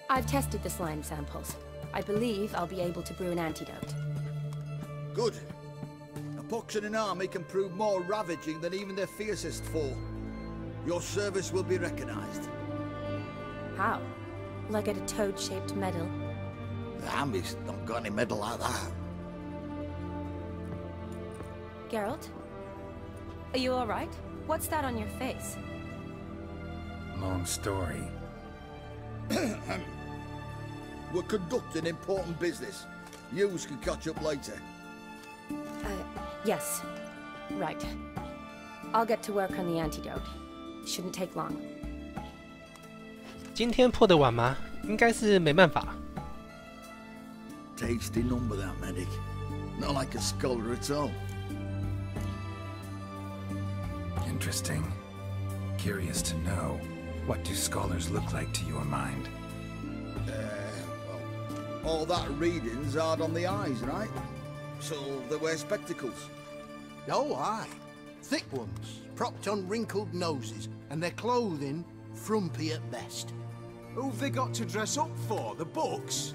I've tested the slime samples. I believe I'll be able to brew an antidote. Good. A pox in an army can prove more ravaging than even their fiercest foe. Your service will be recognized. How? Will I get a toad-shaped medal? The army's not got any medal like that. Geralt? Are you alright? What's that on your face? Long story. We're conducting important business. Yous can catch up later. Yes. Right. I'll get to work on the antidote. Shouldn't take long. 今天破得完吗？应该是没办法。Tasty number, that medic. Not like a scholar at all. Interesting. Curious to know, what do scholars look like to your mind? Well, all that reading's hard on the eyes, right? So they wear spectacles. Oh, aye. Thick ones, propped on wrinkled noses, and their clothing frumpy at best. Who've they got to dress up for? The books?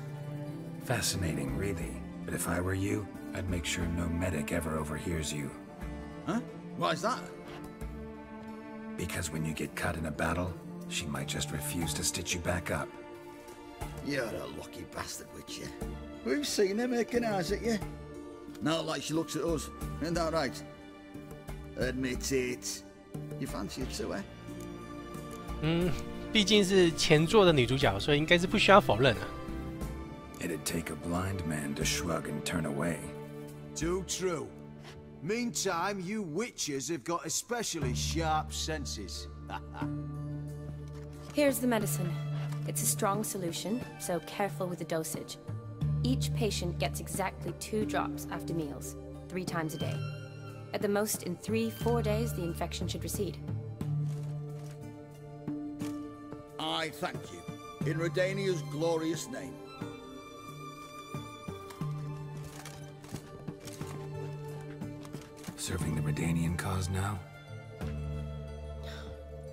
Fascinating, really. But if I were you, I'd make sure no medic ever overhears you. Huh? Why's that? Because when you get cut in a battle, she might just refuse to stitch you back up. You're a lucky bastard, with you. We've seen her making eyes at you. Not like she looks at us. Isn't that right? Admit it. You fancy it too, eh? 毕竟是前作的女主角，所以应该是不需要否认啊。It'd take a blind man to shrug and turn away. Too true. Meantime, you witches have got especially sharp senses. Here's the medicine. It's a strong solution, so careful with the dosage. Each patient gets exactly 2 drops after meals, 3 times a day. At the most, in 3-4 days, the infection should recede. I thank you. In Redania's glorious name. Serving the Redanian cause now?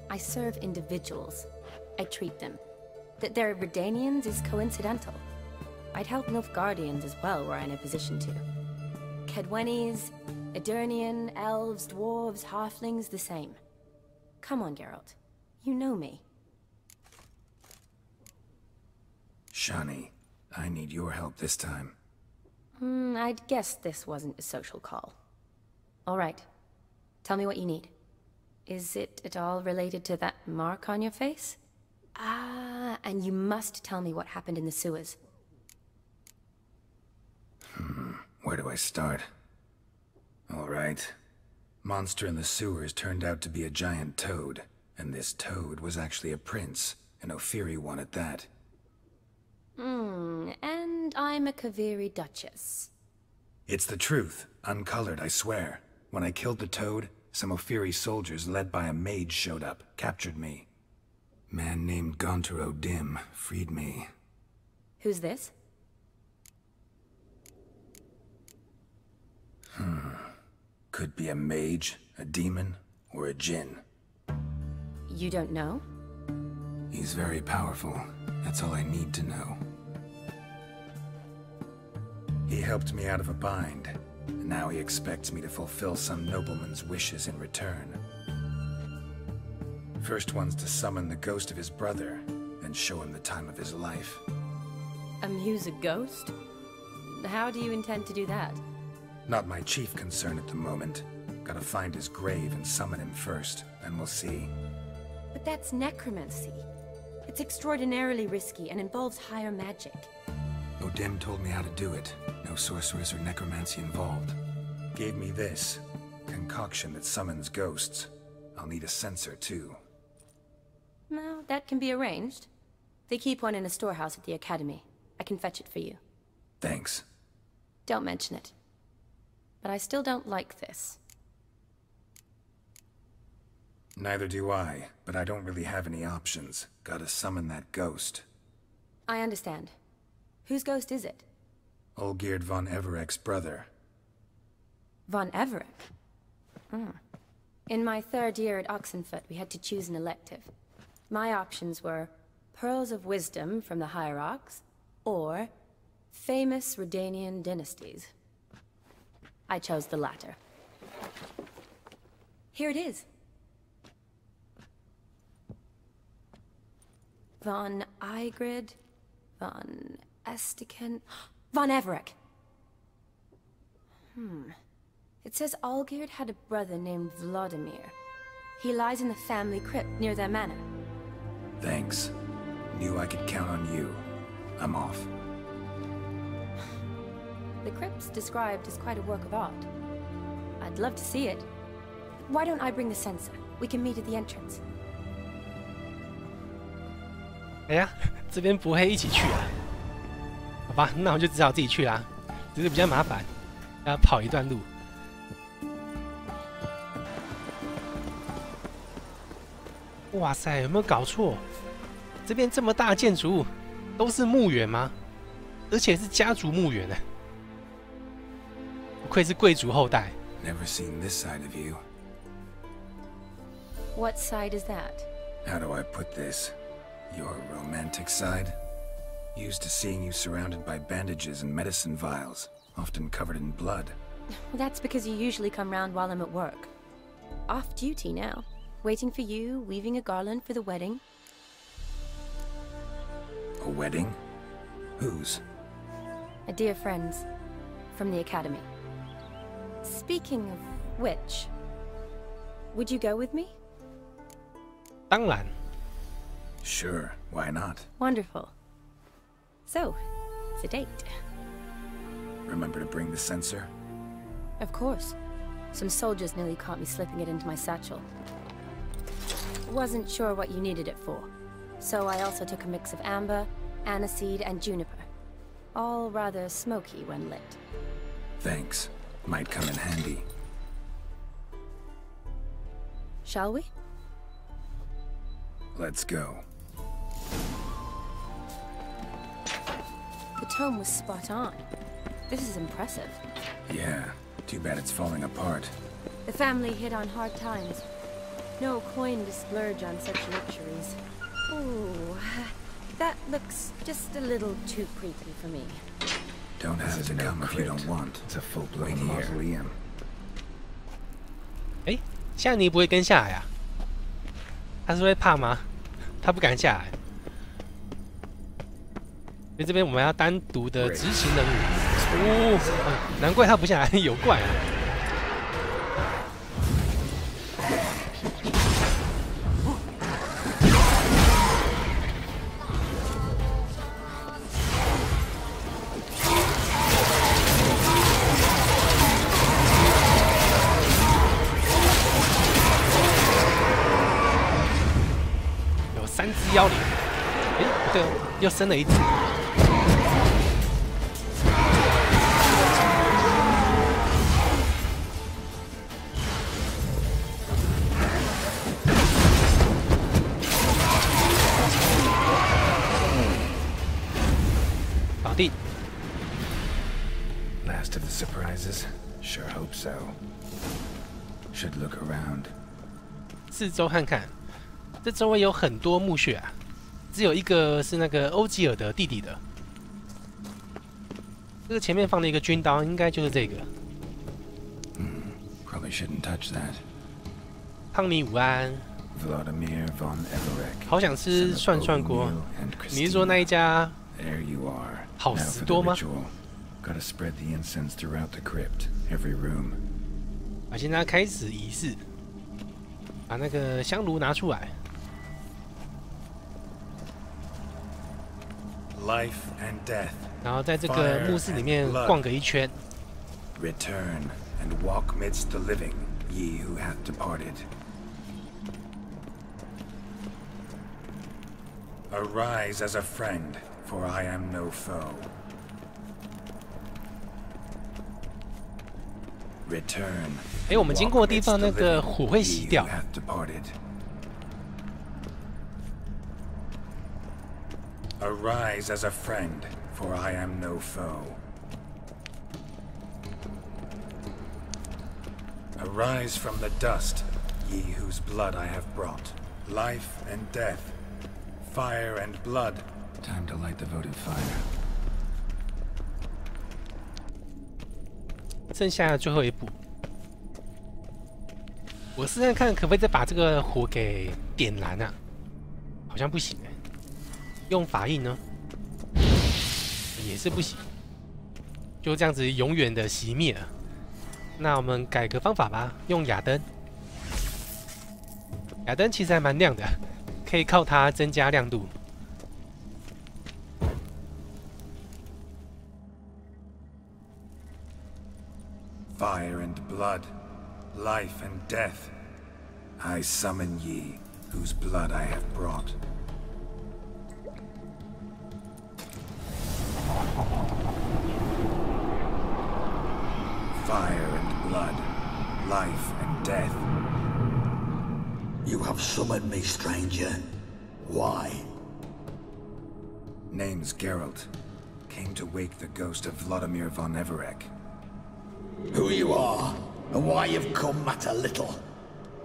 I serve individuals. I treat them. That they're Redanians is coincidental. I'd help Nilfgaardians as well were I in a position to. Kedwenis, Edirnian, elves, dwarves, halflings, the same. Come on, Geralt. You know me. Shani, I need your help this time. I'd guessed this wasn't a social call. All right. Tell me what you need. Is it at all related to that mark on your face? Ah, and you must tell me what happened in the sewers. Where do I start? All right. Monster in the sewers turned out to be a giant toad, and this toad was actually a prince, an Ophiri one at that. And I'm a Kaviri duchess. It's the truth, uncolored, I swear. When I killed the toad, some Ophiri soldiers led by a mage showed up, captured me. Man named Gontar O'Dim freed me. Who's this? Could be a mage, a demon, or a djinn. You don't know? He's very powerful. That's all I need to know. He helped me out of a bind, and now he expects me to fulfill some nobleman's wishes in return. First one's to summon the ghost of his brother, and show him the time of his life. Amuse a ghost? How do you intend to do that? Not my chief concern at the moment. Gotta find his grave and summon him first, then we'll see. But that's necromancy. It's extraordinarily risky and involves higher magic. O'Dim told me how to do it. No sorceress or necromancy involved. Gave me this. Concoction that summons ghosts. I'll need a censer, too. No, that can be arranged. They keep one in a storehouse at the academy. I can fetch it for you. Thanks. Don't mention it. But I still don't like this. Neither do I, but I don't really have any options. Gotta summon that ghost. I understand. Whose ghost is it? Olgierd von Everek's brother. Von Everek? In my 3rd year at Oxenfoot, we had to choose an elective. My options were pearls of wisdom from the hierarchs, or famous Redanian dynasties. I chose the latter. Here it is. Von Igrid, von Estiken, von Everett. It says Olgierd had a brother named Vladimir. He lies in the family crypt near their manor. Thanks. Knew I could count on you. I'm off. The crypt's described as quite a work of art. I'd love to see it. Why don't I bring the censer? We can meet at the entrance. 哎呀，这边不会一起去啊？好吧，那我就只好自己去啦，只是比较麻烦，要跑一段路。哇塞，有没有搞错？这边这么大的建筑物都是墓园吗？而且是家族墓园呢，不愧是贵族后代。Never seen this side of you. What side is that? How do I put this? Your romantic side? Used to seeing you surrounded by bandages and medicine vials, often covered in blood. That's because you usually come round while I'm at work. Off duty now. Waiting for you, weaving a garland for the wedding. A wedding? Whose? A dear friend's. From the academy. Speaking of which, would you go with me? 当然。Sure, why not? Wonderful. So, it's a date. Remember to bring the censer? Of course. Some soldiers nearly caught me slipping it into my satchel. Wasn't sure what you needed it for, so I also took a mix of amber, aniseed, and juniper. All rather smoky when lit. Thanks. Might come in handy. Shall we? Let's go. The tome was spot on. This is impressive. Yeah, too bad it's falling apart. The family hit on hard times. No coin to splurge on such luxuries. Ooh, that looks just a little too creepy for me. Don't have to come if you don't want. It's a full-blown mausoleum. 哎，夏尼不会跟下来啊？他是会怕吗？他不敢下来。所以这边我们要单独的执行任务。哦，难怪他不下来，有怪啊！有3只妖灵，哎，不对哦，又生了一只。Last of the surprises? Sure hope so. Should look around. 四周看看，这周围有很多墓穴啊，只有一个是那个欧吉尔的弟弟的。这个前面放了一个军刀，应该就是这个。Probably shouldn't touch that. 康尼午安。Vladimir von Everett. 好想吃涮涮锅。你是说那一家？ There you are. 好食多吗？ Gotta spread the incense throughout the crypt, every room. 啊，现在开始仪式，把那个香炉拿出来。Life and death. 然后在这个墓室里面逛个一圈。Return and walk midst the living, ye who hath departed. Arise as a friend, for I am no foe. Return. 哎，我们经过的地方那个火会熄掉。Arise as a friend, for I am no foe. Arise from the dust, ye whose blood I have brought. Life and death, Fire and blood. Time to light the votive fire. 剩下最后一步，我试试看可不可以再把这个火给点燃啊？好像不行哎。用法印呢，也是不行，就这样子永远的熄灭了。那我们改个方法吧，用亚灯。亚灯其实还蛮亮的，可以靠它增加亮度。Fire and blood, life and death. I summon ye, whose blood I have brought. Fire and blood, life and death. You have summoned me, stranger. Why? Name's Geralt. Came to wake the ghost of Vladimir von Everec. Who you are, and why you've come matter little.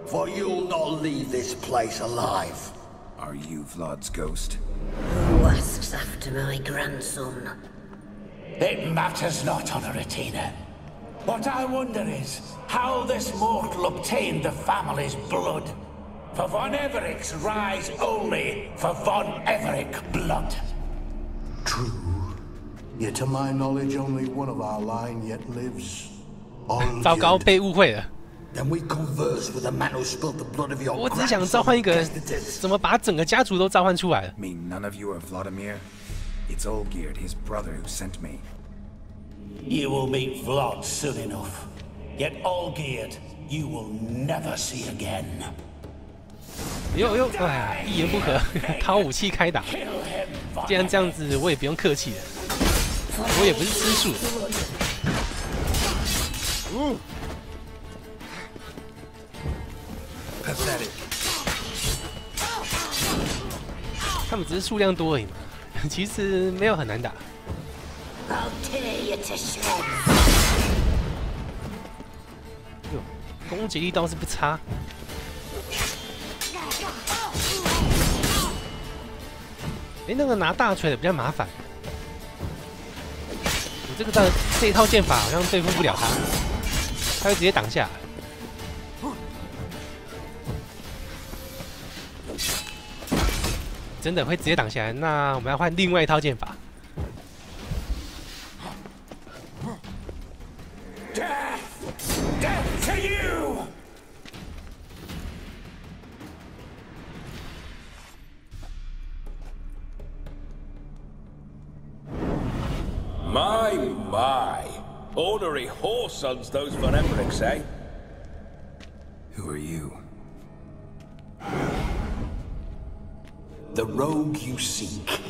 For you'll not leave this place alive. Are you Vlad's ghost? Who asks after my grandson? It matters not, Honoratina. What I wonder is how this mortal obtained the family's blood. For von Everic's rise only for von Everec blood. True. Yet to my knowledge, only one of our line yet lives. 糟糕，被误会了。 Then we converse with the man who spilled the blood of your 我只想召唤一个人，怎么把整个家族都召唤出来了 Mean none of you are Vladimir? It's Olgierd, his brother, who sent me. You will meet Vlad soon enough. Yet Olgierd, you will never see again. 呦呦，哎，一言不合掏武器开打。既然这样子，我也不用客气了。我也不是吃素的。Pathetic. 他们只是数量多而已嘛，其实没有很难打。 I'll tear you to shreds. 哟，攻击力倒是不差。哎，那个拿大锤的比较麻烦。你这一套剑法好像对付不了他，他会直接挡下来。 真的会直接挡下来，那我们要换另外一套剑法。Death to you! My. Ornery whoresons those von Evericks, eh? Who are you? The rogue you seek.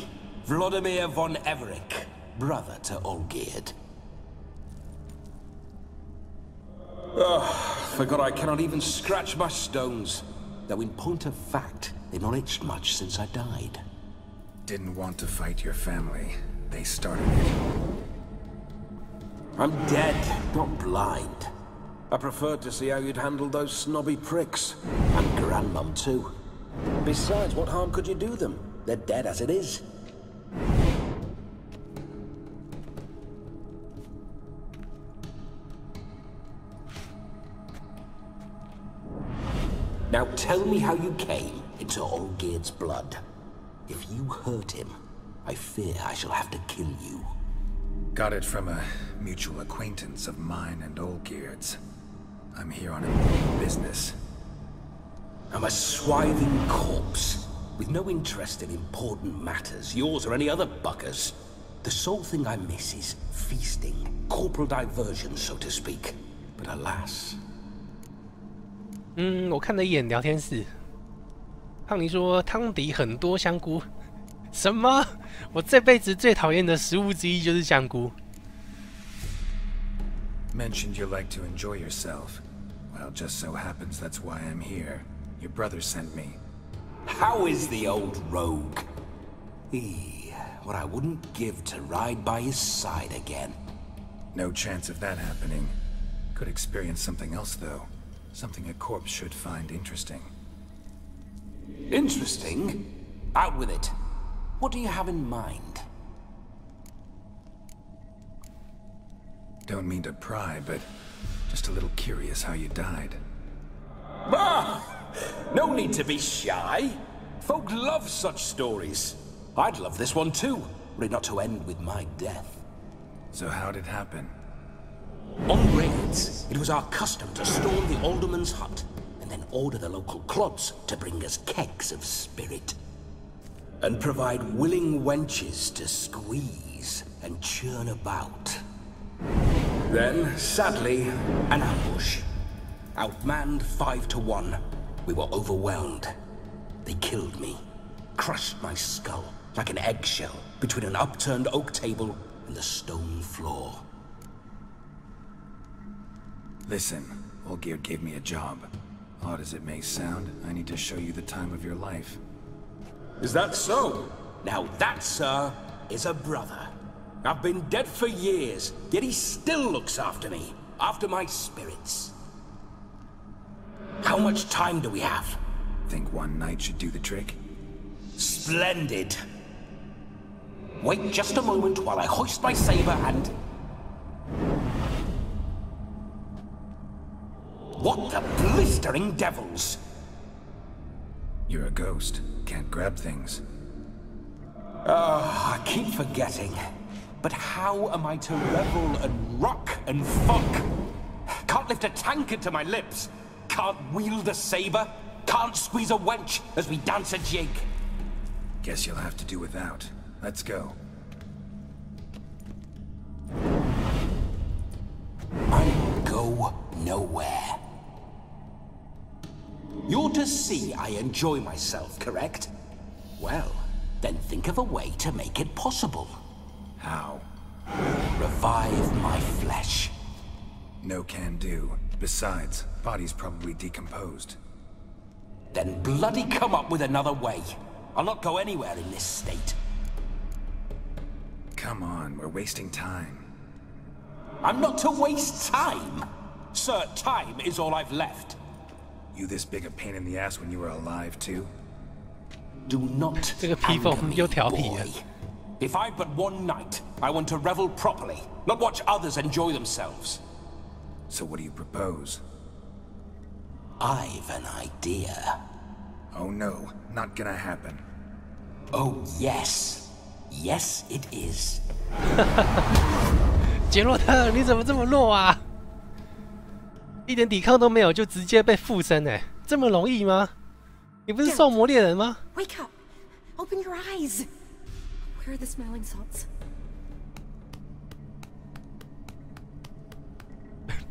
Vladimir von Everec, brother to Olgierd. Forgot I cannot even scratch my stones. Though in point of fact, they've not itched much since I died. Didn't want to fight your family. They started it. I'm dead, not blind. I preferred to see how you'd handle those snobby pricks. And Grandmum too. Besides, what harm could you do them? They're dead as it is. Now tell me how you came into Olgierd's blood. If you hurt him, I fear I shall have to kill you. Got it from a mutual acquaintance of mine and Olgierd's. I'm here on important business. I'm a swithing corpse, with no interest in important matters, yours or any other buggers. The sole thing I miss is feasting, corporal diversion, so to speak. But alas... 我看了一眼聊天室，胖尼说汤底很多香菇，什么？我这辈子最讨厌的食物之一就是香菇。Mentioned you like to enjoy yourself. Well, just so happens that's why I'm here. Your brother sent me. How is the old rogue? What I wouldn't give to ride by his side again. No chance of that happening. Could experience something else, though. Something a corpse should find interesting. Interesting? Out with it. What do you have in mind? Don't mean to pry, but just a little curious how you died. Ah! No need to be shy. Folk love such stories. I'd love this one too, were it not to end with my death. So how'd it happen? On raids, it was our custom to storm the alderman's hut, and then order the local clods to bring us kegs of spirit. And provide willing wenches to squeeze and churn about. Then, sadly, an ambush. Outmanned 5 to 1, we were overwhelmed. They killed me, crushed my skull like an eggshell between an upturned oak table and the stone floor. Listen, Olgierd gave me a job. Odd as it may sound, I need to show you the time of your life. Is that so? Now that, sir, is a brother. I've been dead for years, yet he still looks after me, after my spirits. How much time do we have? Think one night should do the trick? Splendid. Wait just a moment while I hoist my saber and... What the blistering devils? You're a ghost. Can't grab things. I keep forgetting. But how am I to revel and rock and fuck? Can't lift a tankard to my lips. Can't wield a saber. Can't squeeze a wench as we dance a jig. Guess you'll have to do without. Let's go. I go nowhere. You're to see I enjoy myself, correct? Well, then think of a way to make it possible. How? Revive my flesh. No can do. Besides, body's probably decomposed. Then bloody come up with another way. I'll not go anywhere in this state. Come on, we're wasting time. I'm not to waste time. Sir, time is all I've left. You this big a pain in the ass when you were alive, too? Do not 这个披风 anger me, 又调皮了。 boy. If I've but one night, I want to revel properly, not watch others enjoy themselves. So what do you propose? I've an idea. Oh no, not gonna happen. Oh yes. Yes, it is. 杰洛特，你怎么这么弱啊？一点抵抗都没有，就直接被附身哎，这么容易吗？你不是兽魔猎人吗？ Wake up! Open your eyes! Where are the smelling salts?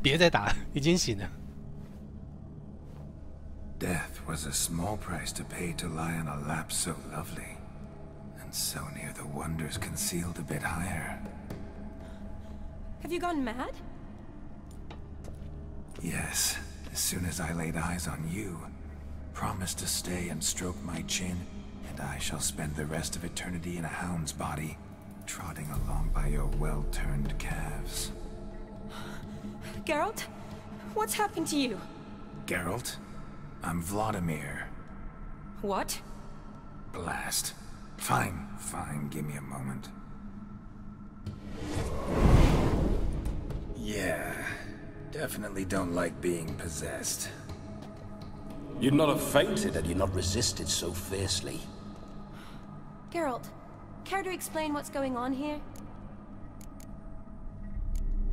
别再打了，已经醒了。 Death was a small price to pay to lie on a lap so lovely, and so near the wonders concealed a bit higher. Have you gone mad? Yes, as soon as I laid eyes on you, promise to stay and stroke my chin, and I shall spend the rest of eternity in a hound's body, trotting along by your well-turned calves. Geralt? What's happened to you? Geralt? I'm Vladimir. What? Blast. Fine, fine, give me a moment. Yeah, definitely don't like being possessed. You'd not have fainted had you not resisted so fiercely. Geralt, care to explain what's going on here?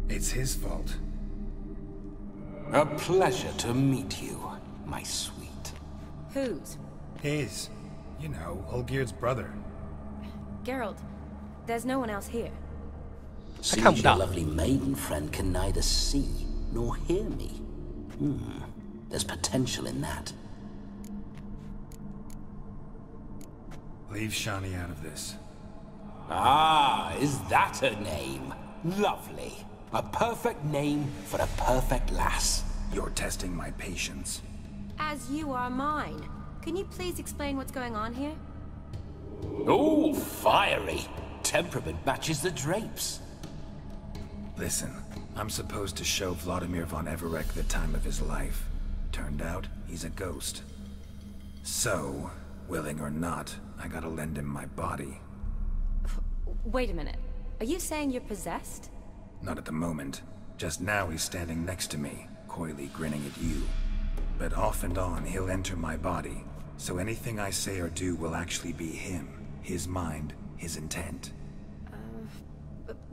It's his fault. A pleasure to meet you, my sweet. Whose? His. You know, Olgierd's brother. Geralt, there's no one else here. Seems your lovely maiden friend can neither see nor hear me. There's potential in that. Leave Shani out of this. Ah, is that a name? Lovely. A perfect name for a perfect lass. You're testing my patience. As you are mine. Can you please explain what's going on here? Oh, fiery. Temperament matches the drapes. Listen, I'm supposed to show Vladimir von Everec the time of his life. Turned out, he's a ghost. So, Willing or not, I gotta lend him my body. Wait a minute. Are you saying you're possessed? Not at the moment. Just now he's standing next to me, coyly grinning at you. But off and on, he'll enter my body. So anything I say or do will actually be him. His mind, his intent.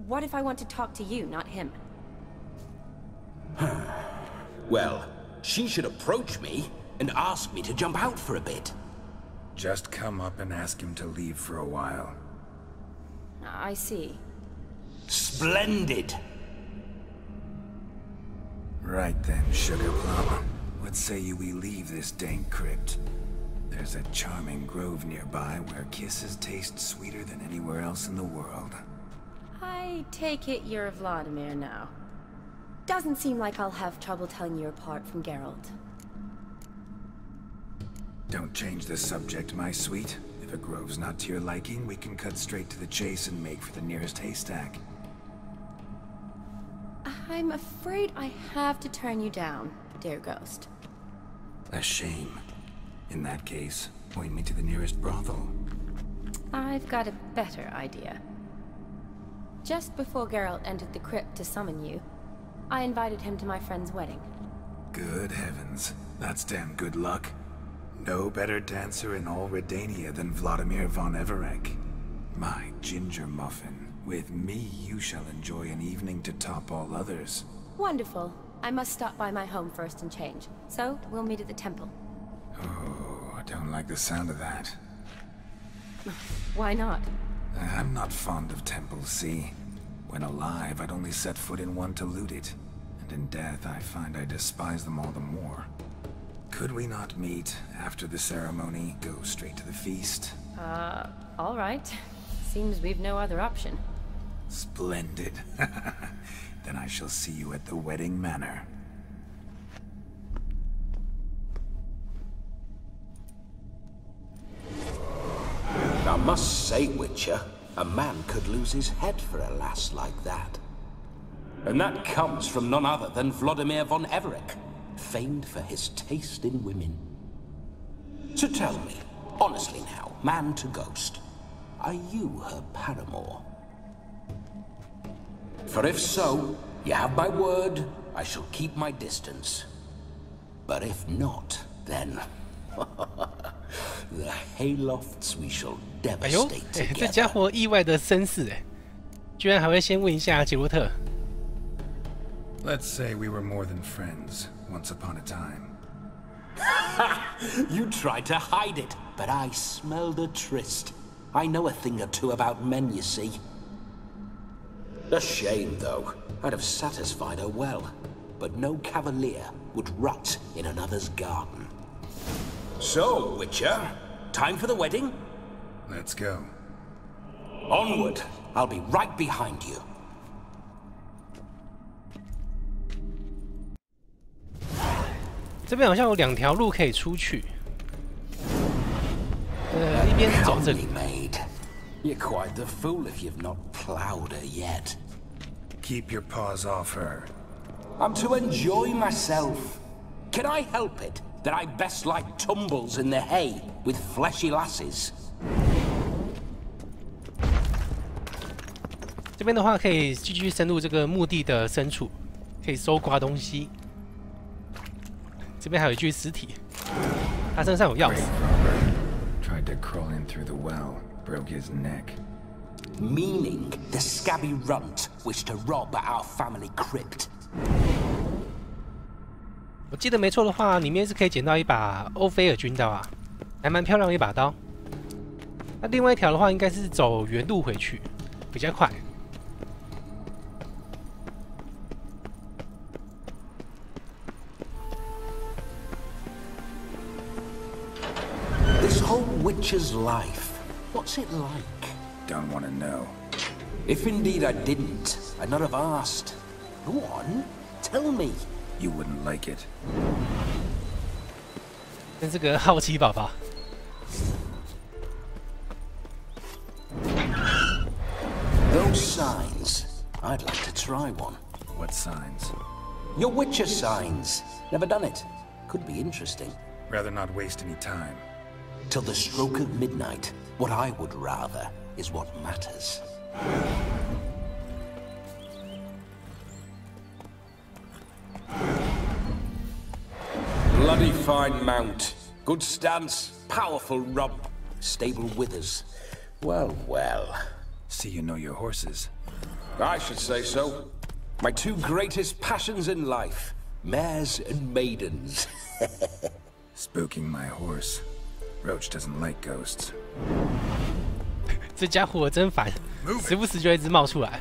What if I want to talk to you, not him? Well, she should approach me and ask me to jump out for a bit. Just come up and ask him to leave for a while. I see. Splendid! Right then, Sugar Plum. What say you we leave this dank crypt? There's a charming grove nearby where kisses taste sweeter than anywhere else in the world. I take it you're Vladimir now. Doesn't seem like I'll have trouble telling you apart from Geralt. Don't change the subject, my sweet. If a grove's not to your liking, we can cut straight to the chase and make for the nearest haystack. I'm afraid I have to turn you down, dear ghost. A shame. In that case, point me to the nearest brothel. I've got a better idea. Just before Geralt entered the crypt to summon you, I invited him to my friend's wedding. Good heavens. That's damn good luck. No better dancer in all Redania than Vladimir von Everec. My ginger muffin. With me, you shall enjoy an evening to top all others. Wonderful. I must stop by my home first and change. So, we'll meet at the temple. Oh, I don't like the sound of that. Why not? I'm not fond of temples, see? When alive, I'd only set foot in one to loot it. And in death, I find I despise them all the more. Could we not meet after the ceremony, go straight to the feast? All right. Seems we've no other option. Splendid. Then I shall see you at the wedding manor. I must say, Witcher, a man could lose his head for a lass like that. And that comes from none other than Vladimir von Everec, famed for his taste in women. So tell me, honestly now, man to ghost, are you her paramour? For if so, you have my word, I shall keep my distance. But if not, then... the haylofts we shall devastate together. 这家伙意外的绅士哎，居然还会先问一下杰洛特。Let's say we were more than friends once upon a time. You tried to hide it, but I smelled a tryst. I know a thing or two about men, you see. A shame, though. I'd have satisfied her well, but no cavalier would rot in another's garden. So, Witcher, time for the wedding? Let's go. Onward. I'll be right behind you. 这边好像有2条路可以出去。一边走这里。 You're quite the fool if you've not plowed her yet. Keep your paws off her. I'm to enjoy myself. Can I help it that I best like tumbles in the hay with fleshy lasses? 这边的话可以继续深入这个墓地的深处，可以搜刮东西。这边还有一具尸体，他身上有钥匙。Tried to crawl in through the well, broke his neck. Meaning the scabby runt wished to rob our family crypt. 我记得没错的话，里面是可以捡到一把欧菲尔军刀啊，还蛮漂亮的一把刀。那另外一条的话，应该是走原路回去，比较快。 This whole witcher's life, what's it like? Don't want to know. If indeed I didn't, I'd not have asked. Go on, tell me. You wouldn't like it. 跟这个好奇宝宝。 Those signs, I'd like to try one. What signs? Your witcher signs. Never done it. Could be interesting. Rather not waste any time. Till the stroke of midnight, what I would rather is what matters. Bloody fine mount. Good stance, powerful rump, stable withers. Well, well. See you know your horses. I should say so. My two greatest passions in life, mares and maidens. Spooking my horse. Roach doesn't like ghosts. 这家伙真烦，时不时就一直冒出来。